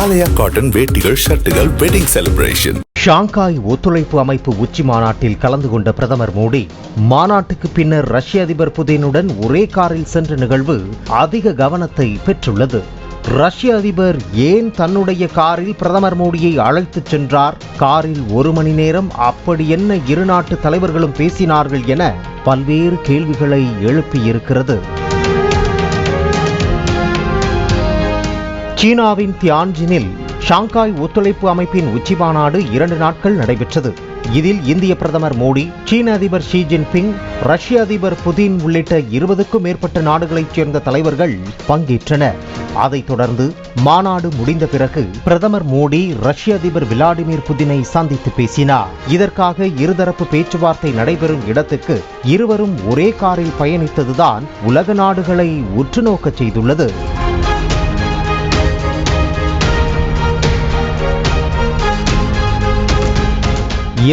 ஆலயா cotton வேட்டிகள், ஷர்ட்டுகள், wedding celebration. Shanghai ஒத்துழைப்பு அமைப்பு உச்சி மாநாட்டில் கலந்து கொண்ட பிரதமர் மோடி மாநாட்டுக்கு பின்னர் ரஷ்ய அதிபர் புதினுடன் ஒரே காரில் சென்ற நிகழ்வு அதிக கவனத்தை பெற்றுள்ளது. ரஷ்ய அதிபர் ஏன் தன்னுடைய காரில் பிரதமர் மோடியை அழைத்துச் சென்றார்? காரில் 1 மணி நேரம் அப்படி என்ன இரு நாட்டு தலைவர்களும் பேசினார்கள் என பல்வேறு கேள்விகளை எழுப்பியிருக்கிறது. சீனாவின் தியான்ஜினில் ஷாங்காய் ஒத்துழைப்பு அமைப்பின் உச்சி மாநாடு 2 நாட்கள் நடைபெற்றது. இதில் இந்திய பிரதமர் மோடி, சீன அதிபர் ஷி ஜின்பிங், ரஷ்ய அதிபர் புதின் உள்ளிட்ட 20க்கும் மேற்பட்ட நாடுகளைச் சேர்ந்த தலைவர்கள் பங்கேற்றனர். அதைத் தொடர்ந்து மாநாடு முடிந்த பிறகு பிரதமர் மோடி ரஷ்ய அதிபர் விளாடிமிர் புதினை சந்தித்து பேசினார். இதற்காக இருதரப்பு பேச்சுவார்த்தை நடைபெறும் இடத்துக்கு இருவரும் ஒரே காரில் பயணித்ததுதான் உலக நாடுகளை உற்றுநோக்கச் செய்துள்ளது.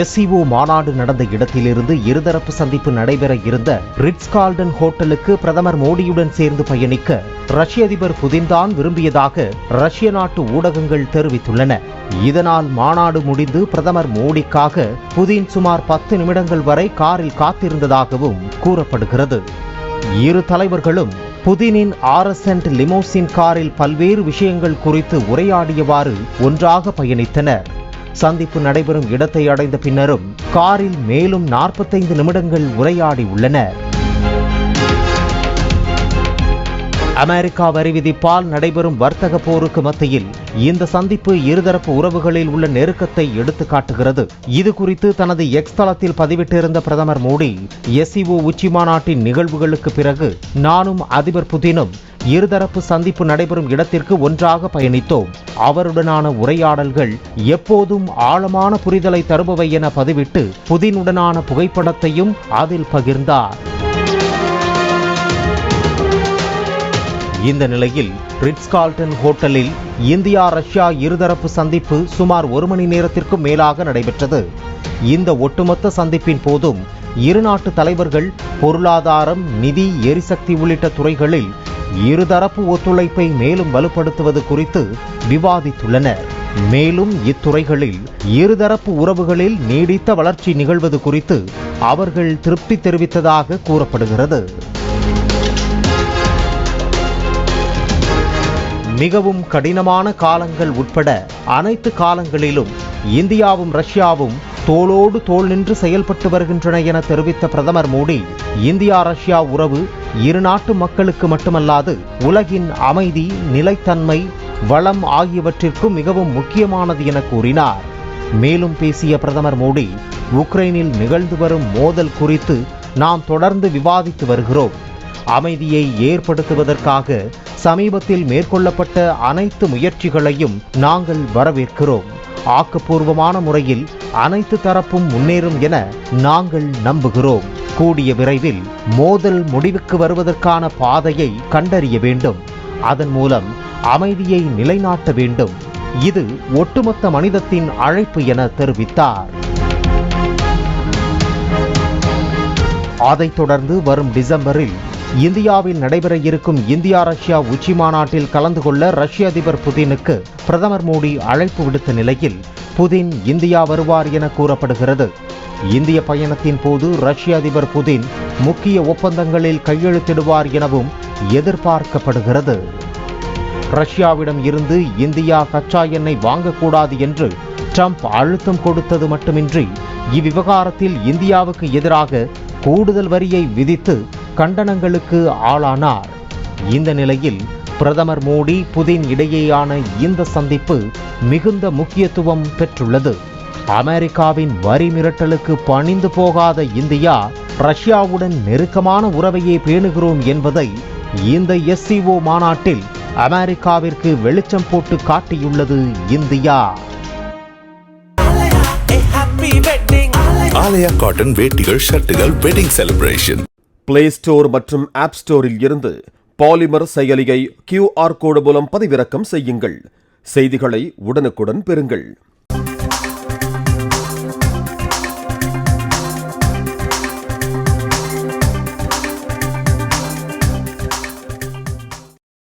SCO மாநாடு நடந்த இடத்திலிருந்து இருதரப்பு சந்திப்பு நடைபெற இருந்த ரிட்ஸ் கார்ல்டன் ஹோட்டலுக்கு பிரதமர் மோடியுடன் சேர்ந்து பயணிக்க ரஷ்ய அதிபர் புதின் தான் விரும்பியதாக ரஷ்ய நாட்டு ஊடகங்கள் தெரிவித்துள்ளன. இதனால் மாநாடு முடிந்து பிரதமர் மோடிக்காக புதின் சுமார் 10 நிமிடங்கள் வரை காரில் காத்திருந்ததாகவும் கூறப்படுகிறது. இரு தலைவர்களும் புதினின் RS லிமோசின் காரில் பல்வேறு விஷயங்கள் குறித்து உரையாடியவாறு ஒன்றாக பயணித்தனர். சந்திப்பு நடைபெறும் இடத்தை அடைந்த பின்னரும் காரில் மேலும் 45 நிமிடங்கள் உரையாடி உள்ளனர். அமெரிக்கா வரி விதிப்பால் நடைபெறும் வர்த்தக போருக்கு மத்தியில் இந்த சந்திப்பு இருதரப்பு உறவுகளில் உள்ள நெருக்கத்தை எடுத்து காட்டுகிறது. இது குறித்து தனது எக்ஸ் தளத்தில் பதிவிட்டிருந்த பிரதமர் மோடி, SCO உச்சி மாநாட்டின் நிகழ்வுகளுக்கு பிறகு நானும் அதிபர் புதினும் இருதரப்பு சந்திப்பு நடைபெறும் இடத்திற்கு ஒன்றாக பயணித்தோம். அவருடனான உரையாடல்கள் எப்போதும் ஆழமான புரிதலை தருபவை என பதிவிட்டு புதினுடனான புகைப்படத்தையும் அதில் பகிர்ந்தார். இந்த நிலையில் ரிட்ஸ் கார்ல்டன் ஹோட்டலில் இந்தியா ரஷ்யா இருதரப்பு சந்திப்பு சுமார் 1 மணி நேரத்திற்கும் மேலாக நடைபெற்றது. இந்த ஒட்டுமொத்த சந்திப்பின் போதும் இரு நாட்டு தலைவர்கள் பொருளாதாரம், நிதி, எரிசக்தி உள்ளிட்ட துறைகளில் இருதரப்பு ஒத்துழைப்பை மேலும் வலுப்படுத்துவது குறித்து விவாதித்துள்ளனர். மேலும் இத்துறைகளில் இருதரப்பு உறவுகளில் நீடித்த வளர்ச்சி நிகழ்வது குறித்து அவர்கள் திருப்தி தெரிவித்ததாக கூறப்படுகிறது. மிகவும் கடினமான காலங்கள் உட்பட அனைத்து காலங்களிலும் இந்தியாவும் ரஷ்யாவும் தோளோடு தோள் நின்று செயல்பட்டு வருகின்றன என தெரிவித்த பிரதமர் மோடி, இந்தியா ரஷ்யா உறவு இரு நாட்டு மக்களுக்கு மட்டுமல்லாது உலகின் அமைதி, நிலைத்தன்மை, வளம் ஆகியவற்றிற்கும் மிகவும் முக்கியமானது என கூறினார். மேலும் பேசிய பிரதமர் மோடி, உக்ரைனில் நிகழ்ந்து வரும் மோதல் குறித்து நாம் தொடர்ந்து விவாதித்து வருகிறோம். அமைதியை ஏற்படுத்துவதற்காக சமீபத்தில் மேற்கொள்ளப்பட்ட அனைத்து முயற்சிகளையும் நாங்கள் வரவேற்கிறோம். ஆக்கப்பூர்வமான முறையில் அனைத்து தரப்பும் முன்னேறும் என நாங்கள் நம்புகிறோம். கூடிய விரைவில் மோதல் முடிவுக்கு வருவதற்கான பாதையை கண்டறிய வேண்டும். அதன் மூலம் அமைதியை நிலைநாட்ட வேண்டும். இது ஒட்டுமொத்த மனிதத்தின் அழைப்பு என தெரிவித்தார். அதைத் தொடர்ந்து வரும் டிசம்பரில் இந்தியாவில் நடைபெற இருக்கும் இந்தியா ரஷ்யா உச்சி மாநாட்டில் கலந்து கொள்ள ரஷ்ய அதிபர் புதினுக்கு பிரதமர் மோடி அழைப்பு விடுத்த நிலையில் புதின் இந்தியா வருவார் என கூறப்படுகிறது. இந்திய பயணத்தின் போது ரஷ்ய அதிபர் புதின் முக்கிய ஒப்பந்தங்களில் கையெழுத்திடுவார் எனவும் எதிர்பார்க்கப்படுகிறது. ரஷ்யாவிடம் இருந்து இந்தியா கச்சா எண்ணெய் வாங்கக்கூடாது என்று ட்ரம்ப் அழுத்தம் கொடுத்தது மட்டுமின்றி இவ்விவகாரத்தில் இந்தியாவுக்கு எதிராக கூடுதல் வரியை விதித்து கண்டனங்களுக்கு ஆளானார். இந்த நிலையில் பிரதமர் மோடி புதின் இடையேயான இந்த சந்திப்பு மிகுந்த முக்கியத்துவம் பெற்றுள்ளது. அமெரிக்காவின் வரி மிரட்டலுக்கு பணிந்து போகாத இந்தியா ரஷ்யாவுடன் நெருக்கமான உறவையே பேணுகிறோம் என்பதை இந்த SCO மாநாட்டில் அமெரிக்காவிற்கு வெளிச்சம் போட்டு காட்டியுள்ளது இந்தியா. ஆலயா காட்டன் வேட்டிகள், ஷர்ட்டுகள், வெட்டிங் செலிப்ரேஷன். பிளே ஸ்டோர் மற்றும் ஆப் ஸ்டோரில் இருந்து பாலிமர் செயலியை QR கோடு மூலம் பதிவிறக்கம் செய்யுங்கள். செய்திகளை உடனுக்குடன் பெறுங்கள்.